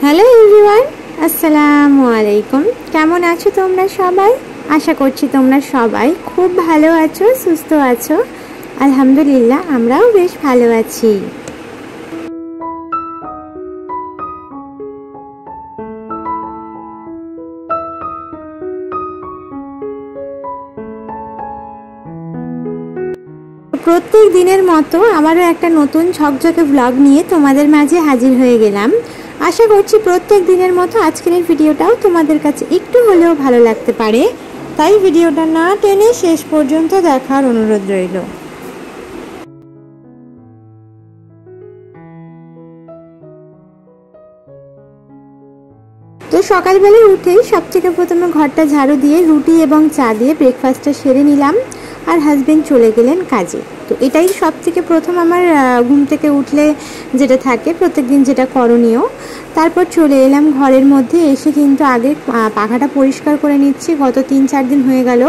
Hello everyone, আসসালামু আলাইকুম। কেমন আছো তোমরা সবাই? আশা করছি তোমরা সবাই খুব ভালো আছো, সুস্থ আছো। আলহামদুলিল্লাহ, আমরাও বেশ ভালো আছি। প্রত্যেক দিনের মতো আবারও একটা নতুন ঝকঝকে ব্লগ নিয়ে তোমাদের মাঝে হাজির হয়ে গেলাম। আশা করছি প্রত্যেক দিনের মতো আজকের এই ভিডিওটাও তোমাদের কাছে একটু হলেও ভালো লাগতে পারে, তাই ভিডিওটা না টেনে শেষ পর্যন্ত দেখার অনুরোধ রইল। তো সকালবেলায় উঠেই সব থেকে প্রথমে ঘরটা ঝাড়ু দিয়ে রুটি এবং চা দিয়ে ব্রেকফাস্টটা সেরে নিলাম, আর হাজবেন্ড চলে গেলেন কাজে। তো এটাই সব থেকে প্রথম আমার ঘুম থেকে উঠলে যেটা থাকে, প্রত্যেকদিন যেটা করণীয়। তারপর চলে এলাম ঘরের মধ্যে, এসে কিন্তু আগে পাখাটা পরিষ্কার করে নিচ্ছি। গত 3-4 দিন হয়ে গেল,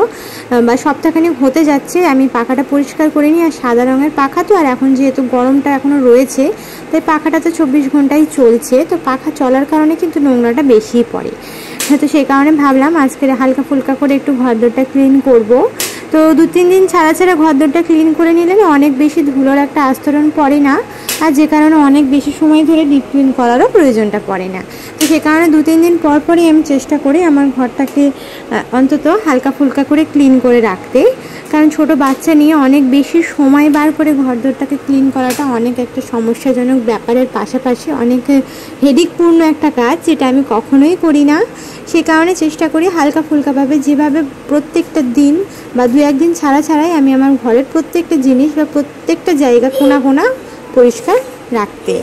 বা সপ্তাহখানেক হতে যাচ্ছে আমি পাখাটা পরিষ্কার করে নিই। আর সাদা রঙের পাখা তো, আর এখন যেহেতু গরমটা এখনও রয়েছে, তাই পাখাটা তো 24 ঘন্টাই চলছে। তো পাখা চলার কারণে কিন্তু নোংরাটা বেশিই পড়ে। তো সেই কারণে ভাবলাম আজকে হালকা ফুলকা করে একটু ঘরদোরটা ক্লিন করব। তো 2-3 দিন ছাড়া ছাড়া ঘরদোরটা ক্লিন করে নিলে অনেক বেশি ধুলোর একটা আস্তরণ পড়ে না, আর যে কারণে অনেক বেশি সময় ধরে ডিপ ক্লিন করারও প্রয়োজনটা পড়ে না। তো সে কারণে 2-3 দিন পর পরই আমি চেষ্টা করি আমার ঘরটাকে অন্তত হালকা ফুলকা করে ক্লিন করে রাখতে। কারণ ছোট বাচ্চা নিয়ে অনেক বেশি সময় বার করে ঘরদোরটাকে ক্লিন করাটা অনেক একটা সমস্যাজনক ব্যাপারের পাশাপাশি অনেক হেডেকপূর্ণ একটা কাজ, যেটা আমি কখনোই করি না। সে কারণে চেষ্টা করি হালকা ফুলকাভাবে, যেভাবে প্রত্যেকটা দিন বা 2-1 দিন ছাড়া ছাড়াই আমি আমার ঘরের প্রত্যেকটা জিনিস বা প্রত্যেকটা জায়গা কোনা কোনা পরিষ্কার রাখতে।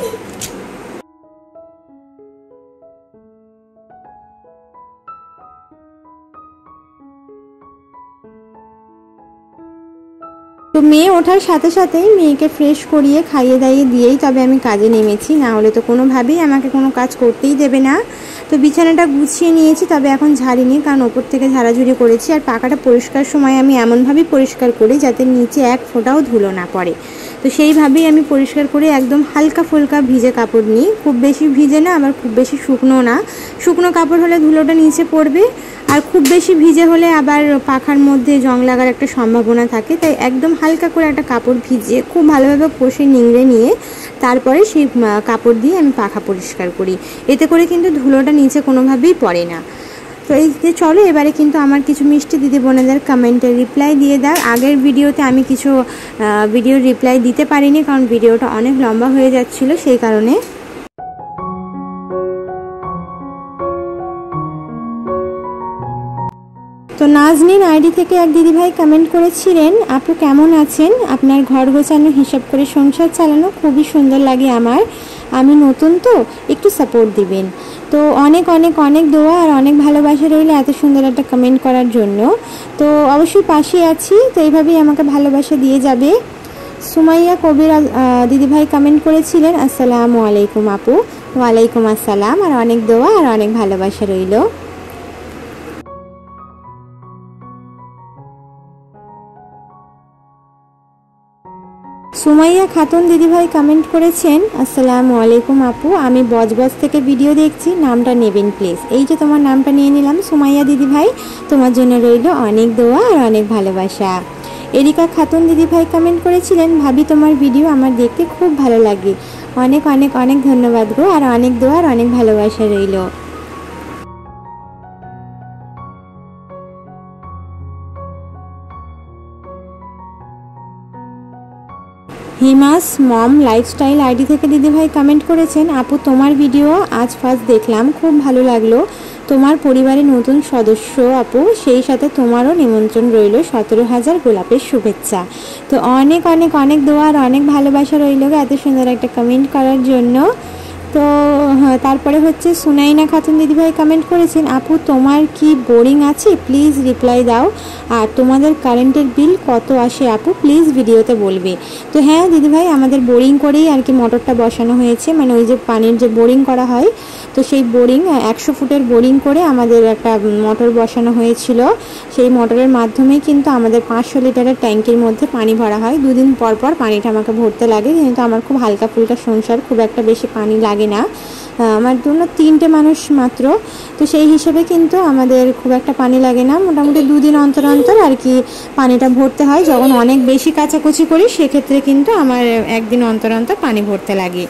তো মেয়ে ওঠার সাথে সাথেই মেয়েকে ফ্রেশ করিয়ে খাইয়ে দাইয়ে দিয়েই তবে আমি কাজে নেমেছি, না হলে তো কোনোভাবেই আমাকে কোনো কাজ করতেই দেবে না। তো বিছানাটা গুছিয়ে নিয়েছি, তবে এখন ঝাড়িনি, কারণ ওপর থেকে ঝাড়াঝুড়ি করেছি। আর পাখাটা পরিষ্কার সময় আমি এমনভাবেই পরিষ্কার করি যাতে নিচে এক ফোঁটাও ধুলো না পড়ে। তো সেইভাবেই আমি পরিষ্কার করে একদম হালকা ফুলকা ভিজে কাপড় নিই, খুব বেশি ভিজে না, আবার খুব বেশি শুকনো না। শুকনো কাপড় হলে ধুলোটা নিচে পড়বে, আর খুব বেশি ভিজে হলে আবার পাখার মধ্যে জং লাগার একটা সম্ভাবনা থাকে। তাই একদম হালকা করে একটা কাপড় ভিজিয়ে খুব ভালোভাবে কষে নিংড়ে নিয়ে তারপরে সেই কাপড় দিয়ে আমি পাখা পরিষ্কার করি। এতে করে কিন্তু ধুলোটা নিচে কোনোভাবেই পড়ে না। তো এই যে চলো এবারে কিন্তু আমার কিছু মিষ্টি দিদি বোনেদের কমেন্টের রিপ্লাই দিয়ে দাও। আগের ভিডিওতে আমি কিছু ভিডিওর রিপ্লাই দিতে পারিনি, কারণ ভিডিওটা অনেক লম্বা হয়ে যাচ্ছিল, সেই কারণে। তো নাজনীন আইডি থেকে এক দিদিভাই কমেন্ট করেছিলেন, আপু কেমন আছেন? আপনার ঘর গোছানো, হিসাব করে সংসার চালানো খুবই সুন্দর লাগে আমার। আমি নতুন তো, একটু সাপোর্ট দিবেন। তো অনেক অনেক অনেক দোয়া আর অনেক ভালোবাসা রইলে এত সুন্দর একটা কমেন্ট করার জন্য। তো অবশ্যই পাশে আছি, তো এইভাবেই আমাকে ভালোবাসা দিয়ে যাবে। সুমাইয়া কবির দিদিভাই কমেন্ট করেছিলেন, আসসালামু আলাইকুম আপু। ওয়ালাইকুম আসসালাম, আর অনেক দোয়া আর অনেক ভালোবাসা রইল। সুমাইয়া খাতুন দিদিভাই কমেন্ট করেছেন, আসসালামু আলাইকুম আপু, আমি বজবজ থেকে ভিডিও দেখছি, নামটা নেবেন প্লিজ। এই যে তোমার নামটা নিয়ে নিলাম সুমাইয়া দিদিভাই, তোমার জন্য রইল অনেক দোয়া আর অনেক ভালোবাসা। এরিকা খাতুন দিদিভাই কমেন্ট করেছিলেন, ভাবি তোমার ভিডিও আমার দেখতে খুব ভালো লাগে, অনেক অনেক অনেক ধন্যবাদ গো, আর অনেক দোয়া আর অনেক ভালোবাসা রইল। হিমাস মম লাইফস্টাইল আইডি থেকে দিদিভাই কমেন্ট করেছেন, আপু তোমার ভিডিও আজ ফার্স্ট দেখলাম, খুব ভালো লাগলো। তোমার পরিবারে নতুন সদস্য আপু, সেই সাথে তোমারও নিমন্ত্রণ রইল, 17,000 গোলাপের শুভেচ্ছা। তো অনেক অনেক অনেক দোয়া আর অনেক ভালোবাসা রইল এত সুন্দর একটা কমেন্ট করার জন্য। তো তারপরে হচ্ছে সুনাইনা খাতুন দিদিভাই কমেন্ট করেছেন, আপু তোমার কি বোরিং আছে, প্লিজ রিপ্লাই দাও। আর তোমাদের কারেন্টের বিল কত আসে আপু, প্লিজ ভিডিওতে বলবে। তো হ্যাঁ দিদিভাই, আমাদের বোরিং করেই আর কি মোটরটা বসানো হয়েছে, মানে ওই যে পানির যে বোরিং করা হয়, তো সেই বোরিং 100 ফুটের বোরিং করে আমাদের একটা মোটর বসানো হয়েছিল। সেই মোটরের মাধ্যমেই কিন্তু আমাদের 500 লিটারের ট্যাঙ্কির মধ্যে পানি ভরা হয়। 2 দিন পর পর পানিটা আমাকে ভরতে লাগে, কিন্তু আমার খুব হালকা ফুলকা সংসার, খুব একটা বেশি পানি লাগে না। আমার জন্য 3টে মানুষ মাত্র, তো সেই হিসেবে কিন্তু আমাদের খুব একটা পানি লাগে না, মোটামুটি 2 দিন অন্তর অন্তর আর কি পানিটা ভরতে হয়। যখন অনেক বেশি কাচাকুচি করি সেক্ষেত্রে কিন্তু আমার 1 দিন অন্তর অন্তর পানি ভরতে লাগে।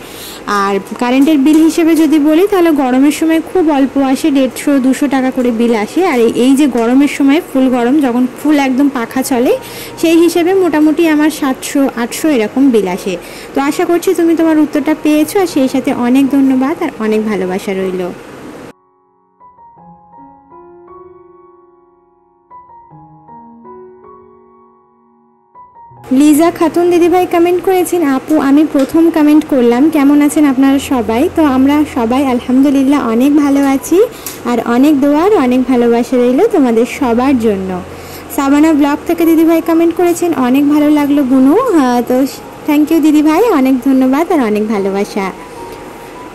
আর কারেন্টের বিল হিসেবে যদি বলি তাহলে গরমের সময় খুব অল্প আসে, 150-200 টাকা করে বিল আসে। আর এই যে গরমের সময় ফুল গরম, যখন ফুল একদম পাখা চলে সেই হিসেবে মোটামুটি আমার 700-800 এরকম বিল আসে। তো আশা করছি তুমি তোমার উত্তরটা পেয়েছো, আর সেই সাথে অনেক ধন্যবাদ আর অনেক ভালোবাসা রইল। লিজা খাতুন দিদিভাই কমেন্ট করেছেন, আপু আমি প্রথম কমেন্ট করলাম, কেমন আছেন আপনারা সবাই? তো আমরা সবাই আলহামদুলিল্লাহ অনেক ভালো আছি, আর অনেক দোয়ার অনেক ভালোবাসা রইল তোমাদের সবার জন্য। সাবানা ব্লগ থেকে দিদিভাই কমেন্ট করেছেন, অনেক ভালো লাগলো বুনু। তো থ্যাংক ইউ দিদিভাই, অনেক ধন্যবাদ আর অনেক ভালোবাসা।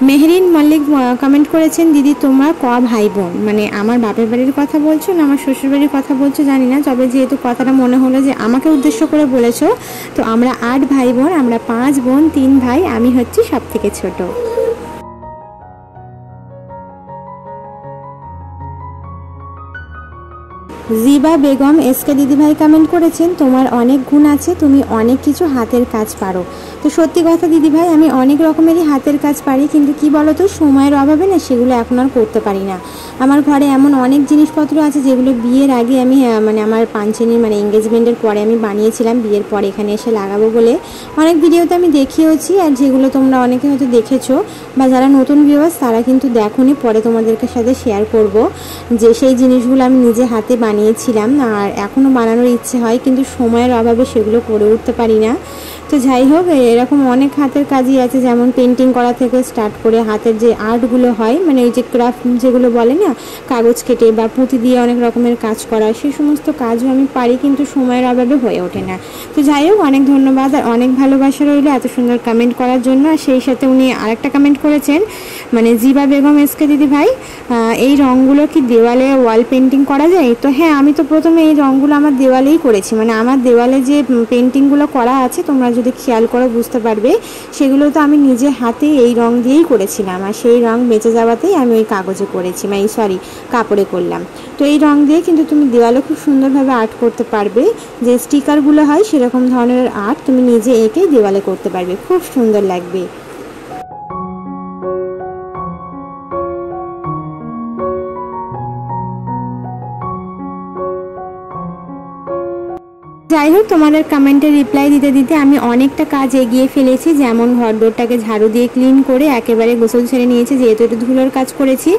মেহরিন মল্লিক কমেন্ট করেছেন, দিদি তোমরা ভাই বোন? মানে আমার বাপের বাড়ির কথা বলছো না আমার শ্বশুর বাড়ির কথা বলছো জানি না, তবে যেহেতু কথাটা মনে হলো যে আমাকে উদ্দেশ্য করে বলেছো, তো আমরা 8 ভাই বোন, আমরা 5 বোন 3 ভাই, আমি হচ্ছি সব থেকে ছোট। জিবা বেগম এসকে দিদিভাই কমেন্ট করেছেন, তোমার অনেক গুণ আছে, তুমি অনেক কিছু হাতের কাজ পারো। তো সত্যি কথা দিদিভাই, আমি অনেক রকমেরই হাতের কাজ পারি, কিন্তু কি বলো তো, সময়ের অভাবে না সেগুলো এখন আর করতে পারি না। আমার ঘরে এমন অনেক জিনিসপত্র আছে যেগুলো বিয়ের আগে আমি মানে আমার পাঞ্চেনির মানে এঙ্গেজমেন্টের পরে আমি বানিয়েছিলাম, বিয়ের পরে এখানে এসে লাগাবো বলে। অনেক ভিডিওতে আমি দেখিয়েছি, আর যেগুলো তোমরা অনেকে হয়তো দেখেছো, বা যারা নতুন ভিউয়ার্স তারা কিন্তু দেখোনি, পরে তোমাদেরকে সাথে শেয়ার করব যে সেই জিনিসগুলো আমি নিজে হাতে বানিয়েছিলাম, আর এখনও বানানোর ইচ্ছে হয়, কিন্তু সময়ের অভাবে সেগুলো করে উঠতে পারি না। তো যাই হোক, এরকম অনেক হাতের কাজই আছে, যেমন পেন্টিং করা থেকে স্টার্ট করে হাতের যে আর্টগুলো হয়, মানে ওই যে ক্রাফট যেগুলো বলে না, কাগজ কেটে বা পুঁতি দিয়ে অনেক রকমের কাজ করা, সেই সমস্ত কাজও আমি পারি, কিন্তু সময়ের অভাবে হয়ে ওঠে না। তো যাই হোক, অনেক ধন্যবাদ আর অনেক ভালোবাসা রইল এত সুন্দর কমেন্ট করার জন্য। আর সেই সাথে উনি আরেকটা কমেন্ট করেছেন, মানে জিবা বেগম এসকে দিদি ভাই, এই রঙগুলো কি দেওয়ালে ওয়াল পেন্টিং করা যায়? তো হ্যাঁ, আমি তো প্রথমে এই রঙগুলো আমার দেওয়ালেই করেছি, মানে আমার দেওয়ালে যে পেন্টিংগুলো করা আছে তোমরা যদি খেয়াল করো বুঝতে পারবে, সেগুলো তো আমি নিজে হাতে এই রং দিয়েই করেছিলাম, আর সেই রং বেঁচে যাওয়াতেই আমি ওই কাগজে করেছি, মানে সরি কাপড়ে করলাম। তো এই রং দিয়ে কিন্তু তুমি দেওয়ালে খুব সুন্দরভাবে আর্ট করতে পারবে, যে স্টিকারগুলো হয় সেরকম ধরনের আর্ট তুমি নিজে এঁকে দেওয়ালে করতে পারবে, খুব সুন্দর লাগবে। যাই হোক, তোমাদের কমেন্টের রিপ্লাই দিতে দিতে আমি অনেকটা কাজ এগিয়ে ফেলেছি, যেমন ঘরদোরটাকে ঝাড়ু দিয়ে ক্লিন করে একেবারে গোসল সেরে নিয়েছি, যেহেতু একটু ধুলোর কাজ করেছি।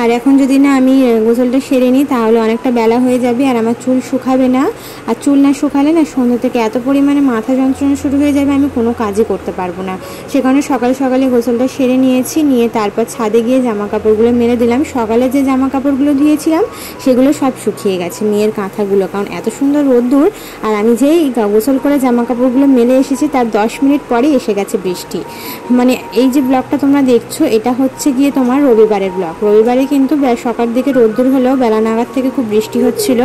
আর এখন যদি না আমি গোসলটা সেরে নিই তাহলে অনেকটা বেলা হয়ে যাবে, আর আমার চুল শুকাবে না, আর চুল না শুকালে না সন্ধ্যা থেকে এত পরিমাণে মাথা যন্ত্রণা শুরু হয়ে যাবে, আমি কোনো কাজই করতে পারবো না। সে কারণে সকালে সকালে গোসলটা সেরে নিয়েছি, নিয়ে তারপর ছাদে গিয়ে জামা কাপড়গুলো মেলে দিলাম। সকালে যে জামা কাপড়গুলো ধুয়েছিলাম সেগুলো সব শুকিয়ে গেছে, মেয়ের কাঁথাগুলো, কারণ এত সুন্দর রোদ্দুর। আর আমি যেই গোসল করে জামা কাপড়গুলো মেলে এসেছি তার 10 মিনিট পরে এসে গেছে বৃষ্টি। মানে এই যে ব্লগটা তোমরা দেখছো এটা হচ্ছে গিয়ে তোমার রবিবারের ব্লগ। রবিবারে কিন্তু সকাল দিকে রোদ্দুর হলেও বেলা নাগাদ থেকে খুব বৃষ্টি হচ্ছিল।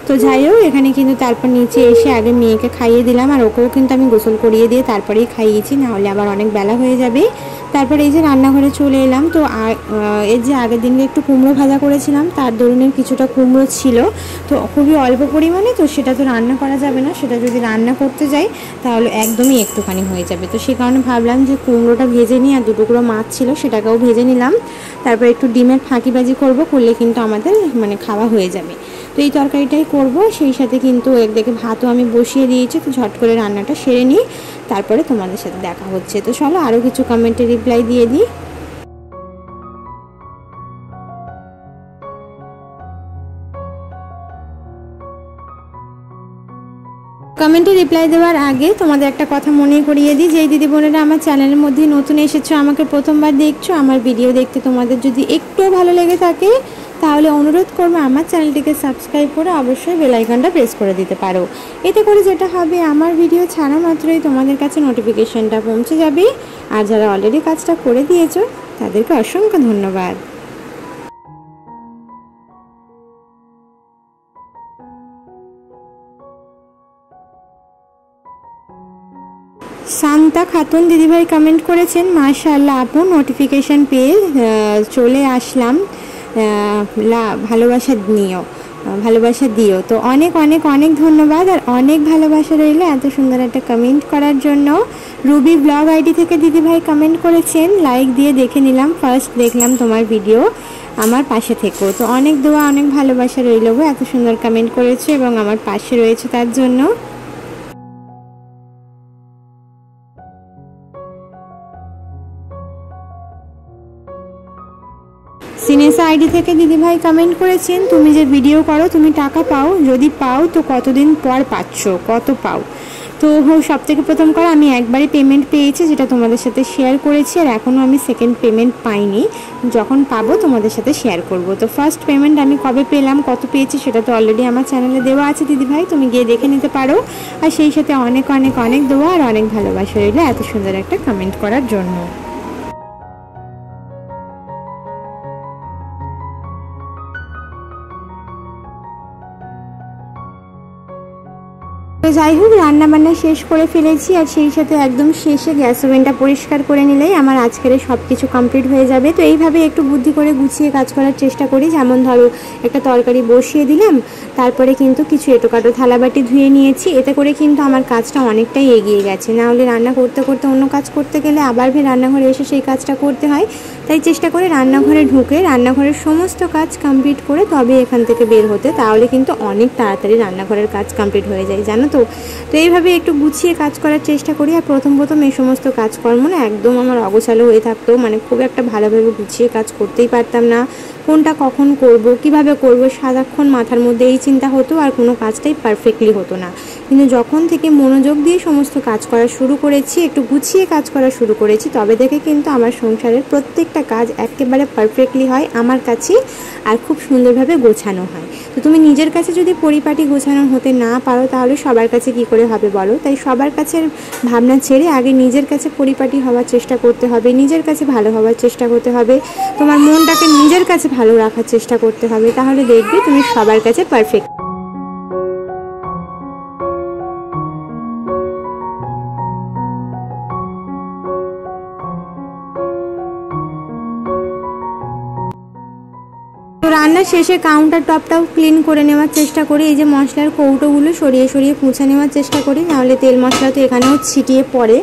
তো যাই হোক, এখানে কিন্তু তারপর নিচে এসে আগে মেয়েকে খাইয়ে দিলাম, আর ওকেও কিন্তু আমি গোসল করিয়ে দিয়ে তারপরেই খাইয়েছি, নাহলে আবার অনেক বেলা হয়ে যাবে। তারপর এই যে রান্নাঘরে চলে এলাম। তো এই যে আগের দিনকে একটু কুমড়ো ভাজা করেছিলাম, তার দরুনের কিছুটা কুমড়ো ছিল, তো খুবই অল্প পরিমাণে, তো সেটা তো রান্না করা যাবে না, সেটা যদি রান্না করতে যাই তাহলে একদমই একটুখানি হয়ে যাবে। তো সে কারণে ভাবলাম যে কুমড়োটা ভেজে নিই, আর 2 টুকরো মাছ ছিল সেটাকেও ভেজে নিলাম। তারপর একটু ডিমের ফাঁকিবাজি করব, করলে কিন্তু আমাদের মানে খাওয়া হয়ে যাবে। তো এই তরকারিটাই করব, সেই সাথে কিন্তু একদিকে ভাতও আমি বসিয়ে দিয়েছি। তো ঝট করে রান্নাটা সেরে নিই, তারপরে তোমাদের সাথে দেখা হচ্ছে। তো চলো আরও কিছু কমেন্টে রিপ্লাই দিয়ে দিই। কমেন্টে রিপ্লাই দেওয়ার আগে তোমাদের একটা কথা মনে করিয়ে দিই, যে দিদি বোনেরা আমার চ্যানেলের মধ্যে নতুন এসেছো, আমাকে প্রথমবার দেখছো, আমার ভিডিও দেখতে তোমাদের যদি একটুও ভালো লেগে থাকে তাহলে অনুরোধ করবো আমার চ্যানেলটিকে সাবস্ক্রাইব করে অবশ্যই বেল আইকনটা প্রেস করে দিতে পারো। এতে করে যেটা হবে, আমার ভিডিও ছাড়া মাত্রই তোমাদের কাছে নোটিফিকেশনটা পৌঁছে যাবে। আর যারা অলরেডি কাজটা করে দিয়েছো তাদেরকে অসংখ্য ধন্যবাদ। শান্তা খাতুন দিদিভাই কমেন্ট করেছেন, মাশাআল্লাহ আপু, নোটিফিকেশান পেয়ে চলে আসলাম, ভালোবাসা দিও। তো অনেক অনেক অনেক ধন্যবাদ আর অনেক ভালোবাসা রইল এত সুন্দর একটা কমেন্ট করার জন্য। রুবি ব্লগ আইডি থেকে দিদিভাই কমেন্ট করেছেন, লাইক দিয়ে দেখে নিলাম, ফার্স্ট দেখলাম তোমার ভিডিও, আমার পাশে থেকো। তো অনেক দোয়া অনেক ভালোবাসা রইল গো, এত সুন্দর কমেন্ট করেছো এবং আমার পাশে রয়েছে তার জন্য। সিনেসা আইডি থেকে দিদিভাই কমেন্ট করেছেন, তুমি যে ভিডিও করো তুমি টাকা পাও, যদি পাও তো কতদিন পর পাচ্ছ, কত পাও? তো সব থেকে প্রথম করে আমি একবারই পেমেন্ট পেয়েছি, যেটা তোমাদের সাথে শেয়ার করেছি, আর এখনও আমি সেকেন্ড পেমেন্ট পাইনি, যখন পাবো তোমাদের সাথে শেয়ার করব। তো ফার্স্ট পেমেন্ট আমি কবে পেলাম, কত পেয়েছি সেটা তো অলরেডি আমার চ্যানেলে দেওয়া আছে দিদিভাই, তুমি গিয়ে দেখে নিতে পারো। আর সেই সাথে অনেক অনেক অনেক দোয়া আর অনেক ভালোবাসা রইল এত সুন্দর একটা কমেন্ট করার জন্য। তো যাই হোক, রান্নাবান্না শেষ করে ফেলেছি, আর সেই সাথে একদম শেষে গ্যাস ওভেনটা পরিষ্কার করে নিলেই আমার আজকের সব কিছু কমপ্লিট হয়ে যাবে। তো এইভাবে একটু বুদ্ধি করে গুছিয়ে কাজ করার চেষ্টা করি, যেমন ধরো একটা তরকারি বসিয়ে দিলাম, তারপরে কিন্তু কিছু এঁটোকাটো থালাবাটি ধুয়ে নিয়েছি, এতে করে কিন্তু আমার কাজটা অনেকটাই এগিয়ে গেছে। না হলে রান্না করতে করতে অন্য কাজ করতে গেলে আবার ফের রান্নাঘরে এসে সেই কাজটা করতে হয়, তাই চেষ্টা করে রান্নাঘরে ঢুকে রান্নাঘরের সমস্ত কাজ কমপ্লিট করে তবে এখান থেকে বের হতে, তাহলে কিন্তু অনেক তাড়াতাড়ি রান্নাঘরের কাজ কমপ্লিট হয়ে যায়, জানো তো। তো এইভাবে একটু গুছিয়ে কাজ করার চেষ্টা করি। আর প্রথম এই সমস্ত কাজকর্ম না একদম আমার অগোছালো হয়ে থাকতো, মানে খুব একটা ভালোভাবে গুছিয়ে কাজ করতেই পারতাম না, কোনটা কখন করব, কিভাবে করব, সারাক্ষণ মাথার মধ্যে এই চিন্তা হতো, আর কোনো কাজটাই পারফেক্টলি হতো না। কিন্তু যখন থেকে মনোযোগ দিয়ে সমস্ত কাজ করা শুরু করেছি, একটু গুছিয়ে কাজ করা শুরু করেছি, তবে থেকে কিন্তু আমার সংসারের প্রত্যেকটা কাজ একেবারে পারফেক্টলি হয় আমার কাছে, আর খুব সুন্দরভাবে গোছানো হয়। তো তুমি নিজের কাছে যদি পরিপাটি গোছানো হতে না পারো, তাহলে সবার কাছে কি করে হবে বলো? তাই সবার কাছে ভাবনা ছেড়ে আগে নিজের কাছে পরিপাটি হওয়ার চেষ্টা করতে হবে, নিজের কাছে ভালো হওয়ার চেষ্টা করতে হবে, তোমার মনটাকে নিজের কাছে ভালো রাখার চেষ্টা করতে হবে, তাহলে দেখবে তুমি সবার কাছে পারফেক্ট। তো রান্নার শেষে কাউন্টার টপটাও ক্লিন করে নেওয়ার চেষ্টা করি, এই যে মশলার কৌটোগুলো সরিয়ে সরিয়ে মুছে নেওয়ার চেষ্টা করি, নাহলে তেল মশলা তো এখানেও ছিটিয়ে পড়ে,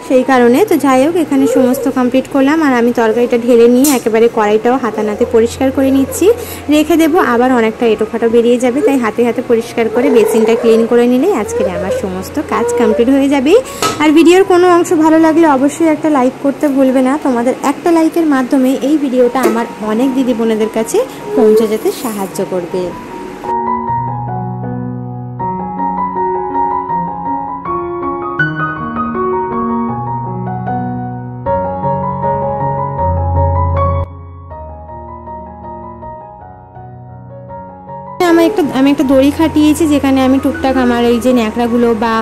সেই কারণে। তো যাই হোক, এখানে সমস্ত কমপ্লিট করলাম, আর আমি তরকারিটা ঢেলে নিয়ে একেবারে কড়াইটাও হাতানাতে পরিষ্কার করে নিচ্ছি, রেখে দেবো, আবার অনেকটা এঁটোখাটো বেরিয়ে যাবে, তাই হাতে হাতে পরিষ্কার করে বেসিনটা ক্লিন করে নিলে আজকের আমার সমস্ত কাজ কমপ্লিট হয়ে যাবে। আর ভিডিওর কোনো অংশ ভালো লাগলে অবশ্যই একটা লাইক করতে ভুলবে না, তোমাদের একটা লাইকের মাধ্যমে এই ভিডিওটা আমার অনেক দিদি বোনেদের কাছে পৌঁছে যেতে সাহায্য করবে। আমি একটা দড়ি খাটিয়েছি, যেখানে আমি টুকটাক আমার এই যে ন্যাকড়াগুলো বা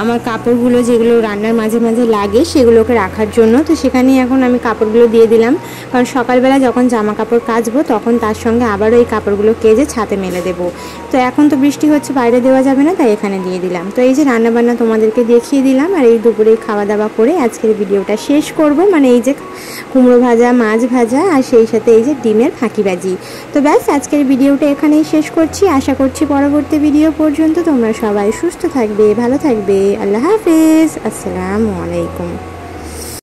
আমার কাপড়গুলো যেগুলো রান্নার মাঝে মাঝে লাগে সেগুলোকে রাখার জন্য, তো সেখানেই এখন আমি কাপড়গুলো দিয়ে দিলাম, কারণ সকালবেলা যখন জামা কাপড় কাচবো তখন তার সঙ্গে আবারও এই কাপড়গুলো কেজে ছাদে মেলে দেবো। তো এখন তো বৃষ্টি হচ্ছে, বাইরে দেওয়া যাবে না, তাই এখানে দিয়ে দিলাম। তো এই যে রান্নাবান্না তোমাদেরকে দেখিয়ে দিলাম, আর এই দুপুরে খাওয়া দাওয়া করে আজকের ভিডিওটা শেষ করব, মানে এই যে কুমড়ো ভাজা, মাছ ভাজা, আর সেই সাথে এই যে ডিমের ফাঁকিবাজি। তো ব্যাস, আজকের ভিডিওটা এখানেই শেষ করছি। আশা করছি পরবর্তী ভিডিও পর্যন্ত তোমরা সবাই সুস্থ থাকবে, ভালো থাকবে। আল্লাহ হাফেজ, আসসালামু আলাইকুম।